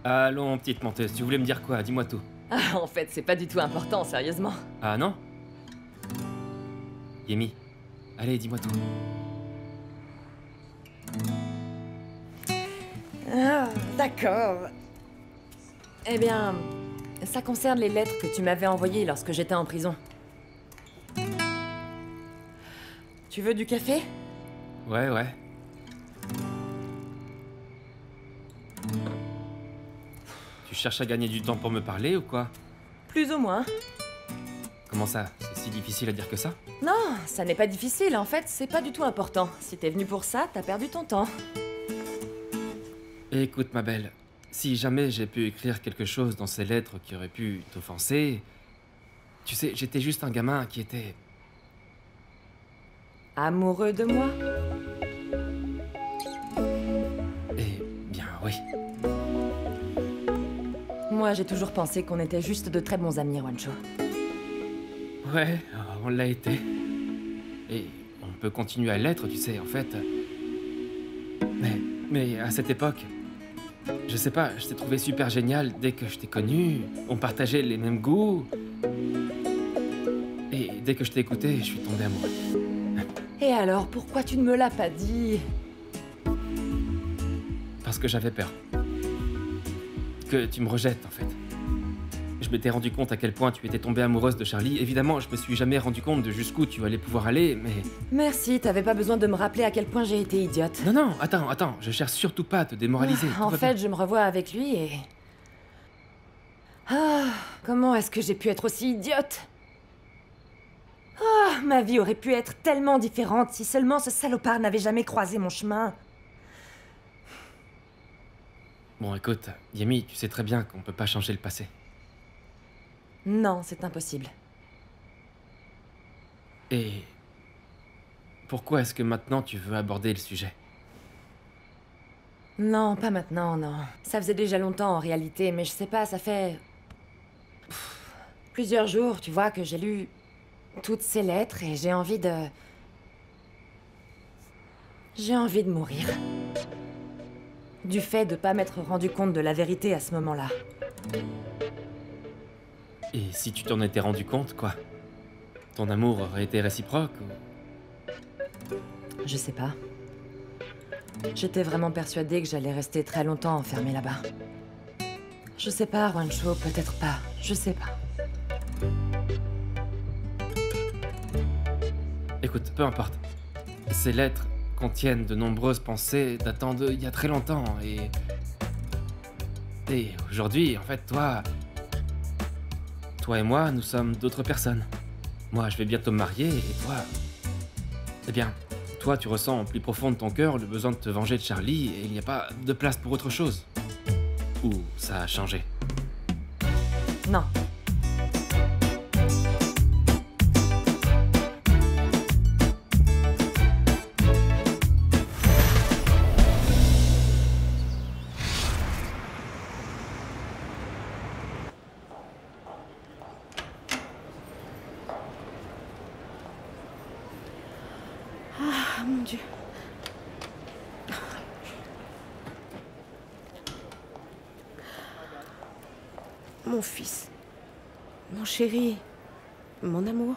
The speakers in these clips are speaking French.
Allons, petite menteuse, tu voulais me dire quoi? Dis-moi tout. Ah, en fait, c'est pas du tout important, sérieusement. Ah non? Yemi, allez, dis-moi tout. Ah, d'accord. Eh bien, ça concerne les lettres que tu m'avais envoyées lorsque j'étais en prison. Tu veux du café? Ouais, ouais. Tu cherches à gagner du temps pour me parler ou quoi? Plus ou moins. Comment ça? C'est si difficile à dire que ça? Non, ça n'est pas difficile, en fait, c'est pas du tout important. Si t'es venu pour ça, t'as perdu ton temps. Écoute, ma belle, si jamais j'ai pu écrire quelque chose dans ces lettres qui aurait pu t'offenser... Tu sais, j'étais juste un gamin qui était... Amoureux de moi? Eh bien, oui. Moi, j'ai toujours pensé qu'on était juste de très bons amis, Juancho. Ouais, on l'a été. Et on peut continuer à l'être, tu sais, en fait. Mais à cette époque, je sais pas, je t'ai trouvé super génial dès que je t'ai connu. On partageait les mêmes goûts. Et dès que je t'ai écouté, je suis tombé amoureux. Et alors, pourquoi tu ne me l'as pas dit? Parce que j'avais peur. Que tu me rejettes, en fait. Je m'étais rendu compte à quel point tu étais tombée amoureuse de Charlie. Évidemment, je me suis jamais rendu compte de jusqu'où tu allais pouvoir aller, mais... Merci, t'avais pas besoin de me rappeler à quel point j'ai été idiote. Non, attends, je cherche surtout pas à te démoraliser. En fait, je me revois avec lui et... Ah, comment est-ce que j'ai pu être aussi idiote? Ah, ma vie aurait pu être tellement différente si seulement ce salopard n'avait jamais croisé mon chemin. Bon, écoute, Yemi, tu sais très bien qu'on peut pas changer le passé. Non, c'est impossible. Et... pourquoi est-ce que maintenant tu veux aborder le sujet? Non, pas maintenant, non. Ça faisait déjà longtemps en réalité, mais je sais pas, ça fait... plusieurs jours, tu vois, que j'ai lu toutes ces lettres et j'ai envie de... J'ai envie de mourir. Du fait de pas m'être rendu compte de la vérité à ce moment-là. Et si tu t'en étais rendu compte, quoi? Ton amour aurait été réciproque ou... Je sais pas. J'étais vraiment persuadée que j'allais rester très longtemps enfermée là-bas. Je sais pas, Juancho, peut-être pas. Je sais pas. Écoute, peu importe. Ces lettres contiennent de nombreuses pensées datant d'il y a très longtemps et... Et aujourd'hui, en fait, toi et moi, nous sommes d'autres personnes. Moi, je vais bientôt me marier et toi... Eh bien, toi, tu ressens au plus profond de ton cœur le besoin de te venger de Charlie et il n'y a pas de place pour autre chose. Ou ça a changé? Non. Ah, mon Dieu. Mon fils. Mon chéri. Mon amour.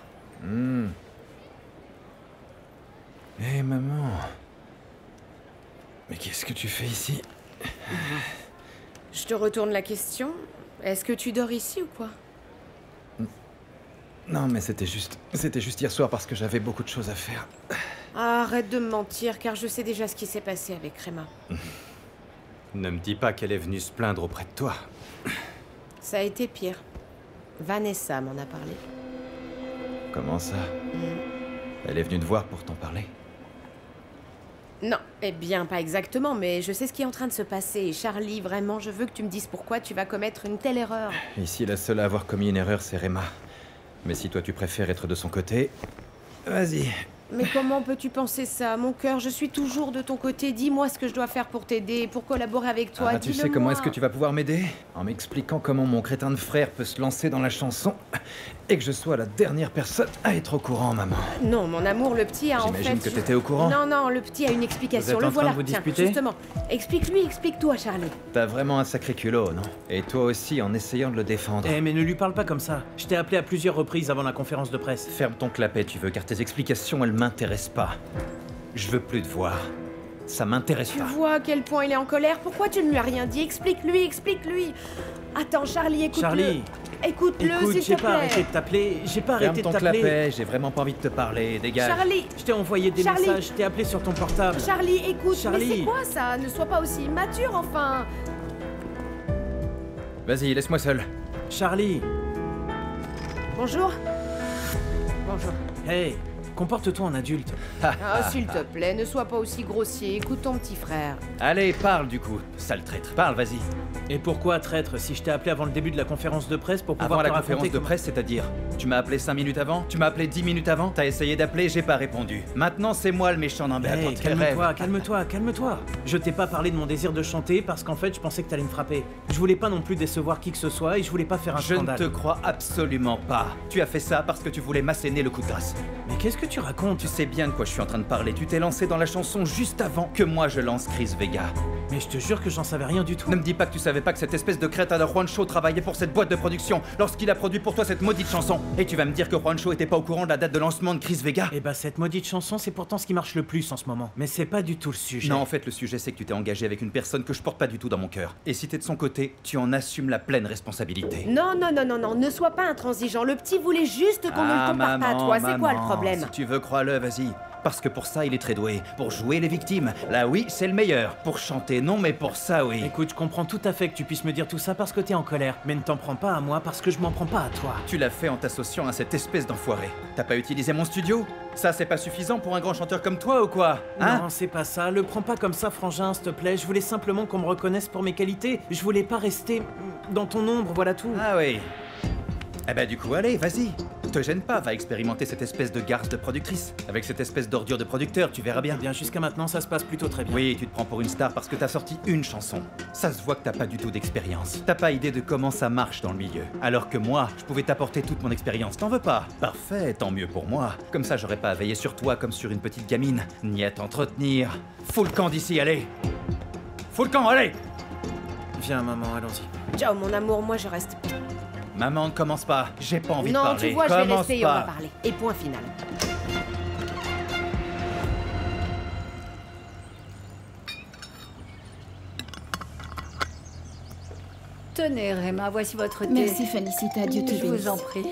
Hé, maman. Mais qu'est-ce que tu fais ici? Je te retourne la question. Est-ce que tu dors ici ou quoi? Non, mais c'était juste hier soir parce que j'avais beaucoup de choses à faire. Ah, arrête de me mentir, car je sais déjà ce qui s'est passé avec Rema. Ne me dis pas qu'elle est venue se plaindre auprès de toi. Ça a été pire. Vanessa m'en a parlé. Comment ça? Elle est venue te voir pour t'en parler? Non, eh bien, pas exactement, mais je sais ce qui est en train de se passer. Et Charlie, vraiment, je veux que tu me dises pourquoi tu vas commettre une telle erreur. Ici, la seule à avoir commis une erreur, c'est Rema. Mais si toi tu préfères être de son côté, vas-y. Mais comment peux-tu penser ça? Mon cœur, je suis toujours de ton côté. Dis-moi ce que je dois faire pour t'aider, pour collaborer avec toi. Ah, tu sais comment est-ce que tu vas pouvoir m'aider? En m'expliquant comment mon crétin de frère peut se lancer dans la chanson Et que je sois la dernière personne à être au courant, maman. Non, mon amour, le petit a en fait... J'imagine que t'étais au courant. Non, non, le petit a une explication. Vous êtes en Le voilà. train de vous Tiens, disputer justement. Explique-lui, explique-toi, Charlie. T'as vraiment un sacré culot, non? Et toi aussi, en essayant de le défendre. Eh, mais ne lui parle pas comme ça. Je t'ai appelé à plusieurs reprises avant la conférence de presse. Ferme ton clapet, tu veux, car tes explications, elles m'intéressent pas. Je veux plus te voir. Ça m'intéresse Tu pas. vois à quel point il est en colère. Pourquoi tu ne lui as rien dit? Explique-lui, explique-lui. Attends, Charlie, écoute-le. Charlie, Écoute-le, écoute, s'il j'ai te pas arrêté plaît. de t'appeler. J'ai pas Ferme arrêté ton de t'appeler. clapet, j'ai vraiment pas envie de te parler, dégage. Charlie, Je t'ai envoyé des Charlie. messages, je t'ai appelé sur ton portable. Charlie, écoute. Charlie. Mais c'est quoi ça? Ne sois pas aussi immature, enfin. Vas-y, laisse-moi seul. Charlie, Bonjour. Bonjour. hey, comporte-toi en adulte. Ah, s'il te plaît, ne sois pas aussi grossier. Écoute ton petit frère. Allez, parle du coup, sale traître. Parle, vas-y. Et pourquoi, traître, si je t'ai appelé avant le début de la conférence de presse pour pouvoir Avant la te raconter conférence de comment- presse, c'est-à-dire? Tu m'as appelé 5 minutes avant? Tu m'as appelé 10 minutes avant? T'as essayé d'appeler, j'ai pas répondu. Maintenant, c'est moi le méchant d'un Hey, attends, calme-toi, calme-toi, calme-toi. Je t'ai pas parlé de mon désir de chanter parce qu'en fait, je pensais que t'allais me frapper. Je voulais pas non plus décevoir qui que ce soit et je voulais pas faire un Je ne scandale. te crois absolument pas. Tu as fait ça parce que tu voulais m'asséner le coup de grâce. Mais qu'est-ce que tu racontes? Tu sais bien de quoi je suis en train de parler. Tu t'es lancé dans la chanson juste avant que moi je lance Chris Vega. Mais je te jure que j'en savais rien du tout. Ne me dis pas que tu savais pas que cette espèce de crétin de Juancho travaillait pour cette boîte de production lorsqu'il a produit pour toi cette maudite chanson. Et tu vas me dire que Juancho était pas au courant de la date de lancement de Chris Vega? Eh bah cette maudite chanson, c'est pourtant ce qui marche le plus en ce moment. Mais c'est pas du tout le sujet. Non, en fait, le sujet, c'est que tu t'es engagé avec une personne que je porte pas du tout dans mon cœur. Et si t'es de son côté, tu en assumes la pleine responsabilité. Non, non, non, non, non, ne sois pas intransigeant. Le petit voulait juste qu'on ne le compare pas à toi. C'est quoi le problème? Si tu veux, crois-le, vas-y. Parce que pour ça, il est très doué. Pour jouer les victimes, là oui, c'est le meilleur. Pour chanter, non, mais pour ça, oui. Écoute, je comprends tout à fait que tu puisses me dire tout ça parce que t'es en colère. Mais ne t'en prends pas à moi parce que je m'en prends pas à toi. Tu l'as fait en t'associant à cette espèce d'enfoiré. T'as pas utilisé mon studio? Ça, c'est pas suffisant pour un grand chanteur comme toi ou quoi? Hein? Non, c'est pas ça. Le prends pas comme ça, frangin, s'il te plaît. Je voulais simplement qu'on me reconnaisse pour mes qualités. Je voulais pas rester dans ton ombre, voilà tout. Ah oui. Eh ben du coup, allez, vas-y. Te gêne pas, va expérimenter cette espèce de garce de productrice. Avec cette espèce d'ordure de producteur, tu verras bien. Eh bien, jusqu'à maintenant, ça se passe plutôt très bien. Oui, tu te prends pour une star parce que t'as sorti une chanson. Ça se voit que t'as pas du tout d'expérience. T'as pas idée de comment ça marche dans le milieu. Alors que moi, je pouvais t'apporter toute mon expérience. T'en veux pas? Parfait, tant mieux pour moi. Comme ça, j'aurais pas à veiller sur toi comme sur une petite gamine, ni à t'entretenir. Fous le camp d'ici, allez! Fous le camp, allez! Viens, maman, allons-y. Ciao, mon amour, moi je reste. Maman, ne commence pas. J'ai pas envie de Non, parler. tu vois, je vais Commence rester et on va pas. parler. Et point final. Tenez, Réma, voici votre thé. Merci Félicita, Dieu te Je bénisse. vous en prie.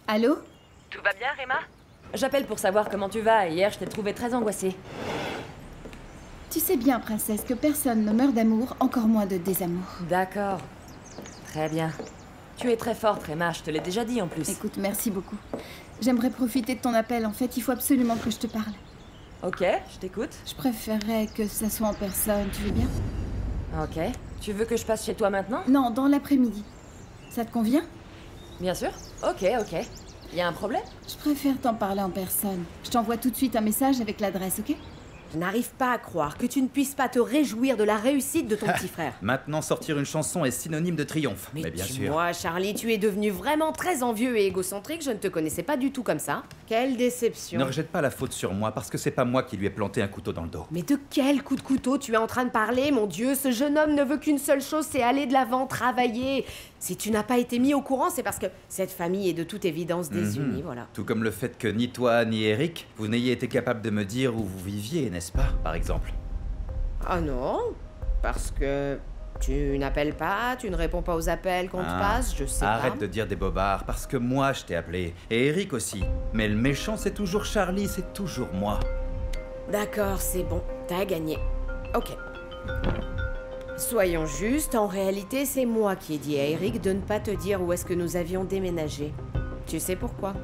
Allô? Tout va bien, Réma? J'appelle pour savoir comment tu vas. Hier, je t'ai trouvée très angoissée. Tu sais bien, princesse, que personne ne meurt d'amour, encore moins de désamour. D'accord. Très bien. Tu es très forte, Réma. Je te l'ai déjà dit en plus. Écoute, merci beaucoup. J'aimerais profiter de ton appel. En fait, il faut absolument que je te parle. Ok, je t'écoute. Je préférerais que ça soit en personne, tu veux bien? Ok. Tu veux que je passe chez toi maintenant? Non, dans l'après-midi. Ça te convient? Bien sûr. Ok, ok. Y a un problème? Je préfère t'en parler en personne. Je t'envoie tout de suite un message avec l'adresse, ok? Je n'arrive pas à croire que tu ne puisses pas te réjouir de la réussite de ton petit frère. Maintenant, sortir une chanson est synonyme de triomphe. Mais bien sûr. Moi, Charlie, tu es devenu vraiment très envieux et égocentrique. Je ne te connaissais pas du tout comme ça. Quelle déception. Ne rejette pas la faute sur moi parce que c'est pas moi qui lui ai planté un couteau dans le dos. Mais de quel coup de couteau tu es en train de parler, mon Dieu? Ce jeune homme ne veut qu'une seule chose, c'est aller de l'avant, travailler. Si tu n'as pas été mis au courant, c'est parce que cette famille est de toute évidence désunie, voilà. Tout comme le fait que ni toi ni Eric, vous n'ayez été capable de me dire où vous viviez, n'est-ce pas, par exemple? Ah non, parce que tu n'appelles pas, tu ne réponds pas aux appels qu'on te passe, je sais Arrête pas. de dire des bobards, parce que moi je t'ai appelé, et Eric aussi. Mais le méchant c'est toujours Charlie, c'est toujours moi. D'accord, c'est bon, t'as gagné. Ok. Soyons justes, en réalité, c'est moi qui ai dit à Eric de ne pas te dire où est-ce que nous avions déménagé. Tu sais pourquoi?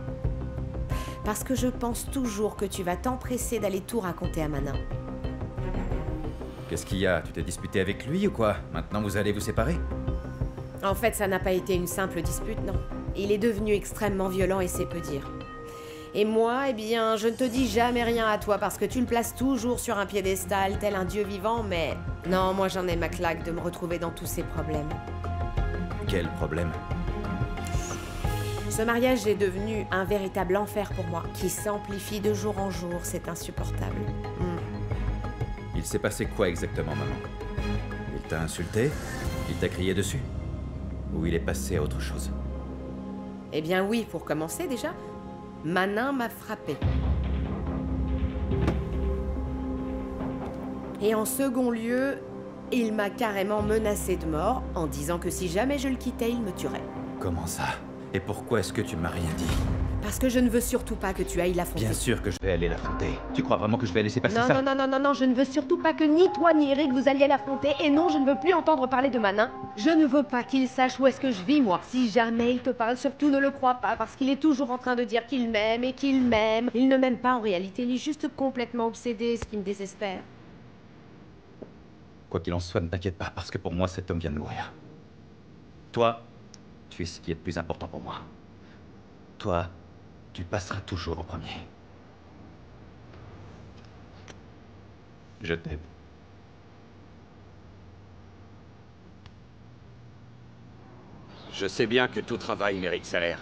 Parce que je pense toujours que tu vas t'empresser d'aller tout raconter à Manin. Qu'est-ce qu'il y a? Tu t'es disputé avec lui ou quoi? Maintenant vous allez vous séparer? En fait, ça n'a pas été une simple dispute, non. Il est devenu extrêmement violent et c'est peu dire. Et moi, eh bien, je ne te dis jamais rien à toi parce que tu le places toujours sur un piédestal, tel un dieu vivant, mais... Non, moi j'en ai ma claque de me retrouver dans tous ces problèmes. Quel problème? Ce mariage est devenu un véritable enfer pour moi, qui s'amplifie de jour en jour, c'est insupportable. Il s'est passé quoi exactement, maman? Il t'a insulté? Il t'a crié dessus? Ou il est passé à autre chose? Eh bien oui, pour commencer déjà, Manin m'a frappé. Et en second lieu, il m'a carrément menacé de mort en disant que si jamais je le quittais, il me tuerait. Comment ça? Et pourquoi est-ce que tu m'as rien dit? Parce que je ne veux surtout pas que tu ailles l'affronter. Bien sûr que je vais aller l'affronter. Tu crois vraiment que je vais laisser passer Non, ça? non, je ne veux surtout pas que ni toi ni Eric vous alliez l'affronter. Et non, je ne veux plus entendre parler de Manin. Je ne veux pas qu'il sache où est-ce que je vis, moi. Si jamais il te parle, surtout ne le crois pas, parce qu'il est toujours en train de dire qu'il m'aime et qu'il m'aime. Il ne m'aime pas en réalité, il est juste complètement obsédé, ce qui me désespère. Quoi qu'il en soit, ne t'inquiète pas, parce que pour moi, cet homme vient de mourir. Toi, tu es ce qui est le plus important pour moi. Toi, tu passeras toujours au premier. Je t'aime. Je sais bien que tout travail mérite salaire.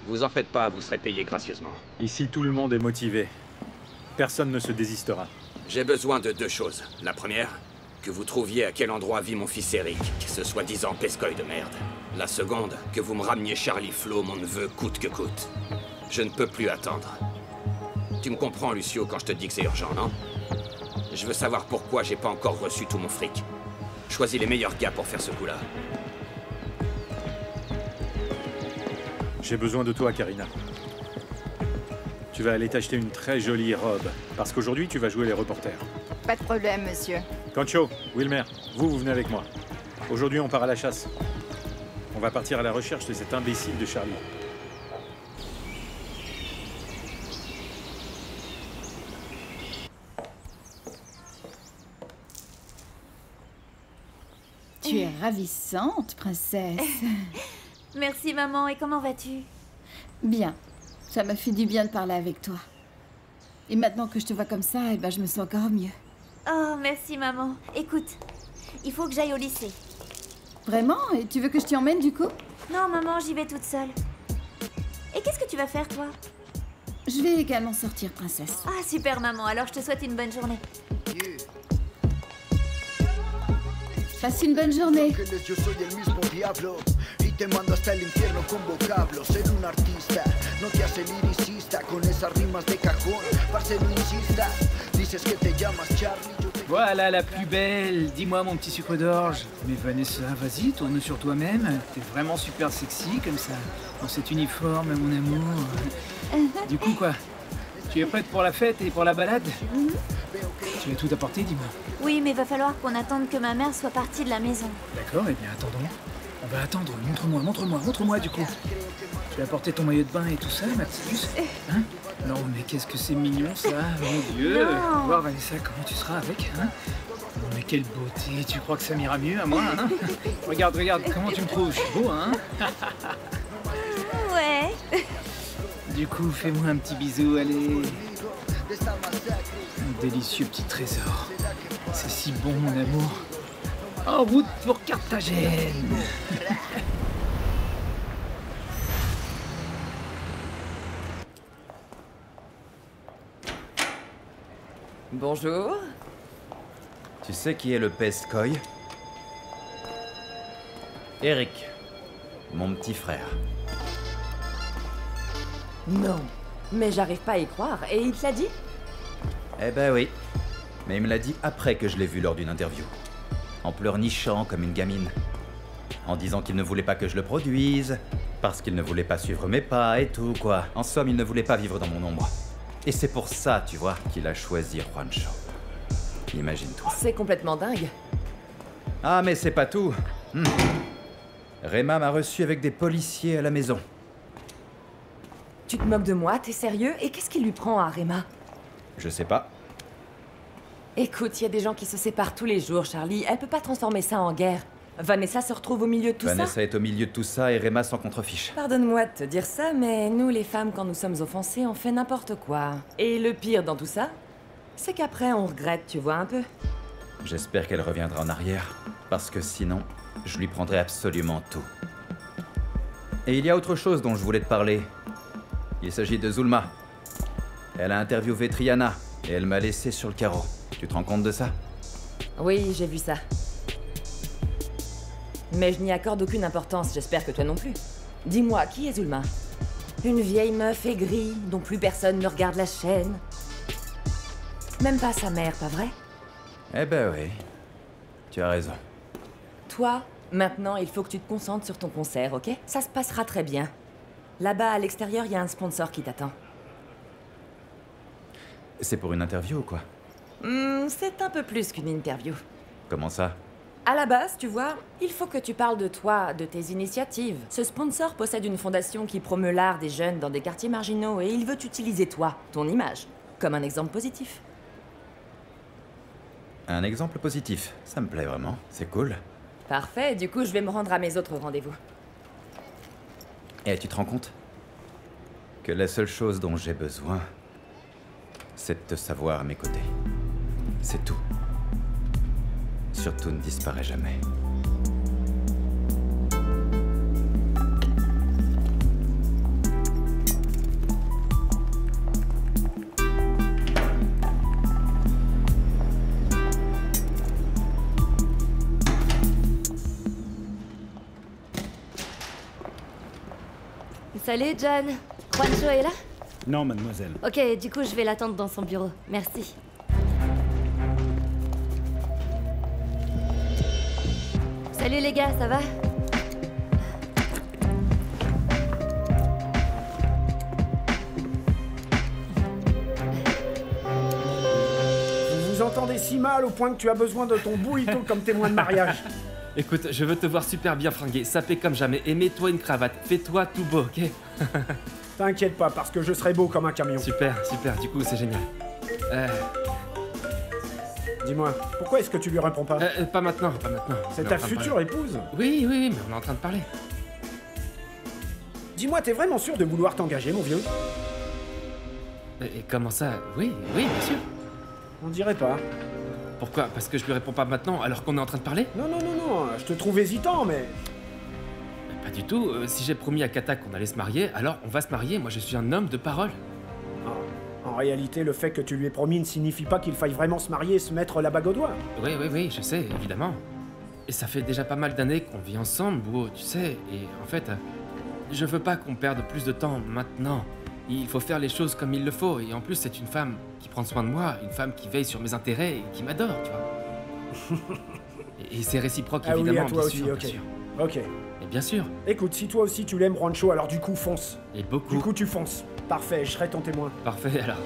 Vous en faites pas, vous serez payé gracieusement. Ici, tout le monde est motivé. Personne ne se désistera. J'ai besoin de deux choses. La première, que vous trouviez à quel endroit vit mon fils Eric, ce soi-disant pescoy de merde. La seconde, que vous me rameniez Charlie Flo, mon neveu, coûte que coûte. Je ne peux plus attendre. Tu me comprends, Lucio, quand je te dis que c'est urgent, non? Je veux savoir pourquoi j'ai pas encore reçu tout mon fric. Choisis les meilleurs gars pour faire ce coup-là. J'ai besoin de toi, Karina. Tu vas aller t'acheter une très jolie robe, parce qu'aujourd'hui, tu vas jouer les reporters. Pas de problème, monsieur. Concho, Wilmer, vous venez avec moi. Aujourd'hui, on part à la chasse. On va partir à la recherche de cet imbécile de Charlie. Tu es ravissante, princesse. Merci, maman. Et comment vas-tu? Bien. Ça m'a fait du bien de parler avec toi. Et maintenant que je te vois comme ça, eh ben, je me sens encore mieux. Oh, merci, maman. Écoute, il faut que j'aille au lycée. Vraiment? Et tu veux que je t'y emmène, du coup? Non, maman, j'y vais toute seule. Et qu'est-ce que tu vas faire, toi? Je vais également sortir, princesse. Ah, super, maman. Alors, je te souhaite une bonne journée. Passe une bonne journée. Te mando hasta el infierno con vocablos. Ser un artista no te hace liricista con esas rimas de cajón. Parce no insistas, dices que te llamas Charlie. Voilà la plus belle. Dis-moi, mon petit sucre d'orge. Mais Vanessa, vas-y, tourne sur toi-même. T'es vraiment super sexy comme ça, dans cet uniforme, mon amour. Du coup, quoi? Tu es prête pour la fête et pour la balade? Tu as tout apporté, dis-moi. Oui, mais va falloir qu'on attende que ma mère soit partie de la maison. D'accord, eh bien attendons. On va attendre. Montre-moi du coup. Tu as apporté ton maillot de bain et tout ça, ma petite puce? Hein? Non, mais qu'est-ce que c'est mignon ça, mon Dieu. Non. Voir Vanessa, comment tu seras avec, hein? Oh, mais quelle beauté, tu crois que ça m'ira mieux à moi, hein? Regarde, comment tu me trouves, je suis beau, hein? Ouais. Du coup, fais-moi un petit bisou, allez. Un délicieux petit trésor. C'est si bon, mon amour. En route pour Carthagène. Bonjour. Tu sais qui est le pescoy? Eric, mon petit frère. Non. Mais j'arrive pas à y croire. Et il te l'a dit? Eh ben oui. Mais il me l'a dit après que je l'ai vu lors d'une interview. En pleurnichant comme une gamine. En disant qu'il ne voulait pas que je le produise, parce qu'il ne voulait pas suivre mes pas et tout, quoi. En somme, il ne voulait pas vivre dans mon ombre. Et c'est pour ça, tu vois, qu'il a choisi Juancho. Imagine-toi. C'est complètement dingue. Ah, mais c'est pas tout. Rema m'a reçu avec des policiers à la maison. Tu te moques de moi, t'es sérieux? Et qu'est-ce qui lui prend à Rema? Je sais pas. Écoute, il y a des gens qui se séparent tous les jours, Charlie. Elle peut pas transformer ça en guerre. Vanessa se retrouve au milieu de tout Vanessa est au milieu de tout ça et Rema s'en contrefiche. Pardonne-moi de te dire ça, mais nous les femmes, quand nous sommes offensées, on fait n'importe quoi. Et le pire dans tout ça, c'est qu'après on regrette, tu vois un peu. J'espère qu'elle reviendra en arrière, parce que sinon, je lui prendrai absolument tout. Et il y a autre chose dont je voulais te parler. Il s'agit de Zulma. Elle a interviewé Triana, et elle m'a laissé sur le carreau. Tu te rends compte de ça? Oui, j'ai vu ça. Mais je n'y accorde aucune importance, j'espère que toi non plus. Dis-moi, qui est Zulma? Une vieille meuf aigrie, dont plus personne ne regarde la chaîne. Même pas sa mère, pas vrai? Eh ben oui. Tu as raison. Toi, maintenant, il faut que tu te concentres sur ton concert, ok? Ça se passera très bien. Là-bas, à l'extérieur, il y a un sponsor qui t'attend. C'est pour une interview ou quoi? C'est un peu plus qu'une interview. Comment ça? À la base, tu vois, il faut que tu parles de toi, de tes initiatives. Ce sponsor possède une fondation qui promeut l'art des jeunes dans des quartiers marginaux et il veut utiliser toi, ton image, comme un exemple positif. Un exemple positif, ça me plaît vraiment, c'est cool. Parfait, du coup je vais me rendre à mes autres rendez-vous. Et tu te rends compte que la seule chose dont j'ai besoin, c'est de te savoir à mes côtés. C'est tout. Surtout ne disparaît jamais. Salut John. Juancho est là? Non, mademoiselle. Ok, du coup je vais l'attendre dans son bureau. Merci. Salut les gars, ça va? Vous vous entendez si mal au point que tu as besoin de ton burrito comme témoin de mariage. Écoute, je veux te voir super bien fringué, sapé comme jamais, et mets-toi une cravate, fais-toi tout beau, ok? T'inquiète pas, parce que je serai beau comme un camion. Super, super, du coup c'est génial. Dis-moi, pourquoi est-ce que tu lui réponds pas? Pas maintenant, pas maintenant. C'est ta future épouse? Oui, oui, mais on est en train de parler. Dis-moi, t'es vraiment sûr de vouloir t'engager, mon vieux? Et comment ça? Oui, oui, bien sûr. On dirait pas. Pourquoi? Parce que je lui réponds pas maintenant alors qu'on est en train de parler? Non, non, non, non, je te trouve hésitant, mais... Pas du tout. Si j'ai promis à Kata qu'on allait se marier, alors on va se marier. Moi, je suis un homme de parole. En réalité, le fait que tu lui aies promis ne signifie pas qu'il faille vraiment se marier et se mettre la bague au doigt. Oui, oui, oui, je sais, évidemment. Et ça fait déjà pas mal d'années qu'on vit ensemble, Bouo, tu sais. Et en fait, je veux pas qu'on perde plus de temps maintenant. Il faut faire les choses comme il le faut. Et en plus, c'est une femme qui prend soin de moi, une femme qui veille sur mes intérêts et qui m'adore, tu vois. et c'est réciproque, évidemment, oui, à toi bien aussi, sûr, ok. bien sûr. Ok. Et bien sûr. Écoute, si toi aussi tu l'aimes, Juancho, alors du coup, fonce. Et beaucoup. Du coup, tu fonces. Parfait, je serai ton témoin. Parfait, alors.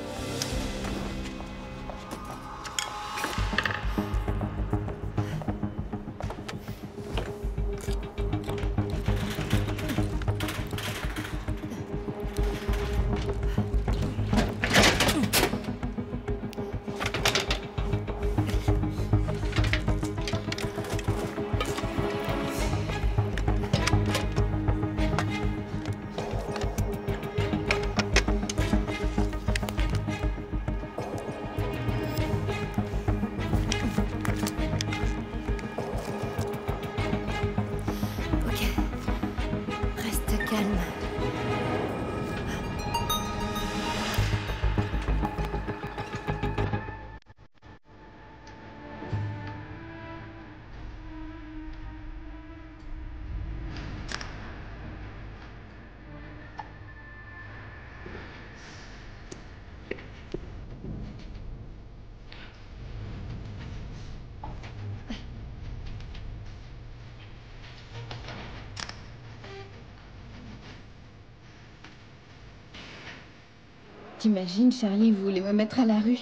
T'imagines, Charlie voulait me mettre à la rue.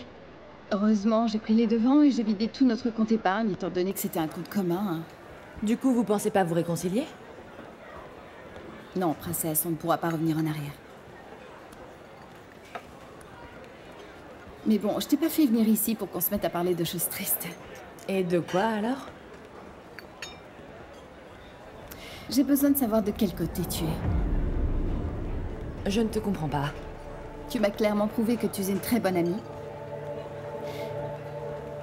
Heureusement, j'ai pris les devants et j'ai vidé tout notre compte épargne, étant donné que c'était un compte commun. Hein. Du coup, vous pensez pas vous réconcilier? Non, princesse, on ne pourra pas revenir en arrière. Mais bon, je t'ai pas fait venir ici pour qu'on se mette à parler de choses tristes. Et de quoi, alors? J'ai besoin de savoir de quel côté tu es. Je ne te comprends pas. Tu m'as clairement prouvé que tu es une très bonne amie.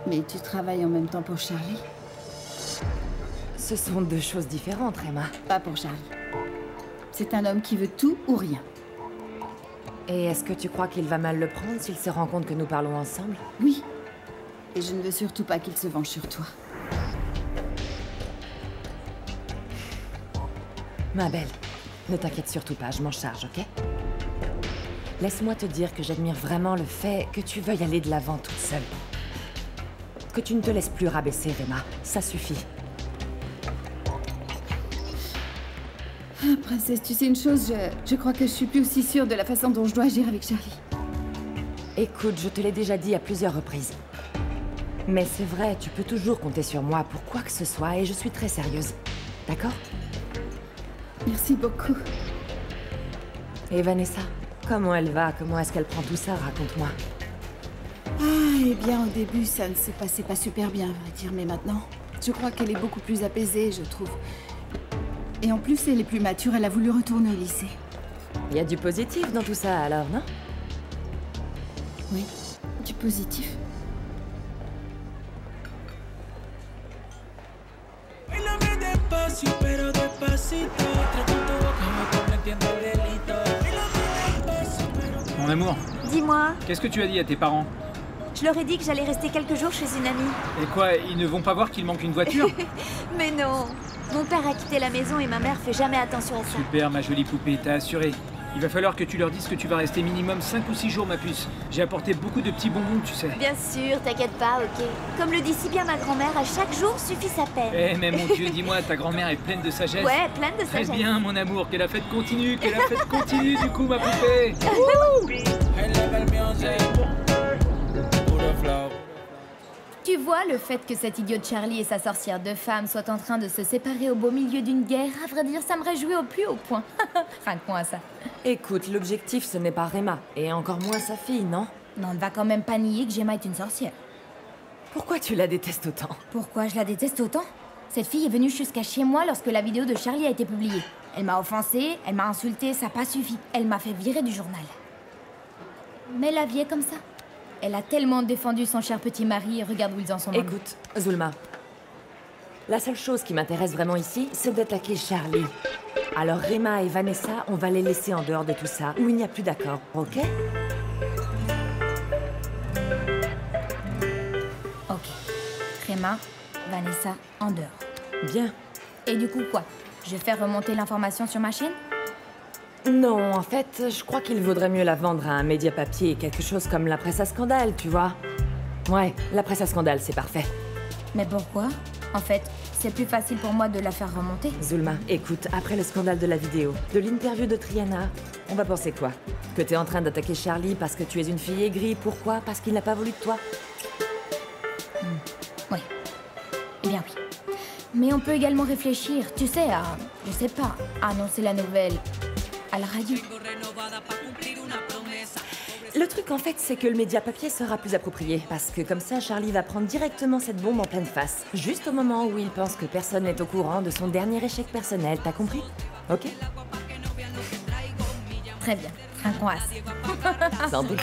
Mais tu travailles en même temps pour Charlie. Ce sont deux choses différentes, Rema. Pas pour Charlie. C'est un homme qui veut tout ou rien. Et est-ce que tu crois qu'il va mal le prendre s'il se rend compte que nous parlons ensemble? Oui. Et je ne veux surtout pas qu'il se venge sur toi. Ma belle, ne t'inquiète surtout pas, je m'en charge, ok? Laisse-moi te dire que j'admire vraiment le fait que tu veuilles aller de l'avant toute seule. Que tu ne te laisses plus rabaisser, Rema. Ça suffit. Ah, princesse, tu sais une chose, je crois que je suis plus aussi sûre de la façon dont je dois agir avec Charlie. Écoute, je te l'ai déjà dit à plusieurs reprises. Mais c'est vrai, tu peux toujours compter sur moi pour quoi que ce soit et je suis très sérieuse. D'accord? Merci beaucoup. Et Vanessa, comment elle va? Comment est-ce qu'elle prend tout ça? Raconte-moi. Ah, eh bien, au début, ça ne s'est passé pas super bien, à vrai dire, mais maintenant, je crois qu'elle est beaucoup plus apaisée, je trouve. Et en plus, elle est plus mature, elle a voulu retourner au lycée. Il y a du positif dans tout ça, alors, non? Oui, du positif. Mon amour, Dis-moi, qu'est-ce que tu as dit à tes parents? je leur ai dit que j'allais rester quelques jours chez une amie. Et quoi, ils ne vont pas voir qu'il manque une voiture? Mais non. Mon père a quitté la maison et ma mère fait jamais attention à ça. Super, ma jolie poupée, t'as assuré. Il va falloir que tu leur dises que tu vas rester minimum 5 ou 6 jours, ma puce. J'ai apporté beaucoup de petits bonbons, tu sais. Bien sûr, t'inquiète pas, ok. Comme le dit si bien ma grand-mère, à chaque jour suffit sa peine. Eh, mais mon Dieu, dis-moi, ta grand-mère est pleine de sagesse. Ouais, pleine de Très sagesse. bien, mon amour, que la fête continue, que la fête continue, du coup, ma poupée. Tu vois, le fait que cet idiot de Charlie et sa sorcière de femme soient en train de se séparer au beau milieu d'une guerre, à vrai dire, ça me réjouit au plus haut point. Raconte-moi ça. Écoute, l'objectif, ce n'est pas Rema, et encore moins sa fille, non? Non, on ne va quand même pas nier que Gemma est une sorcière. Pourquoi tu la détestes autant? Pourquoi je la déteste autant? Cette fille est venue jusqu'à chez moi lorsque la vidéo de Charlie a été publiée. Elle m'a offensée, elle m'a insultée, ça n'a pas suffi. Elle m'a fait virer du journal. Mais la vie est comme ça. Elle a tellement défendu son cher petit mari, regarde où ils en sont maintenant. Écoute, Zulma. La seule chose qui m'intéresse vraiment ici, c'est d'attaquer Charlie. Alors Rema et Vanessa, on va les laisser en dehors de tout ça, où il n'y a plus d'accord, ok? Ok. Rema, Vanessa, en dehors. Bien. Et du coup quoi? Je vais faire remonter l'information sur ma chaîne? Non, en fait, je crois qu'il vaudrait mieux la vendre à un média papier, quelque chose comme la presse à scandale, tu vois? Ouais, la presse à scandale, c'est parfait. Mais pourquoi? En fait, c'est plus facile pour moi de la faire remonter. Zulma, écoute, après le scandale de la vidéo, de l'interview de Triana, on va penser quoi? Que t'es en train d'attaquer Charlie parce que tu es une fille aigrie, pourquoi? Parce qu'il n'a pas voulu de toi? Oui. Eh bien oui. Mais on peut également réfléchir, tu sais, à, je sais pas, annoncer la nouvelle à la radio. Le truc en fait, c'est que le média papier sera plus approprié, parce que comme ça, Charlie va prendre directement cette bombe en pleine face, juste au moment où il pense que personne n'est au courant de son dernier échec personnel, t'as compris? Ok? Très bien, trinquons. Santé.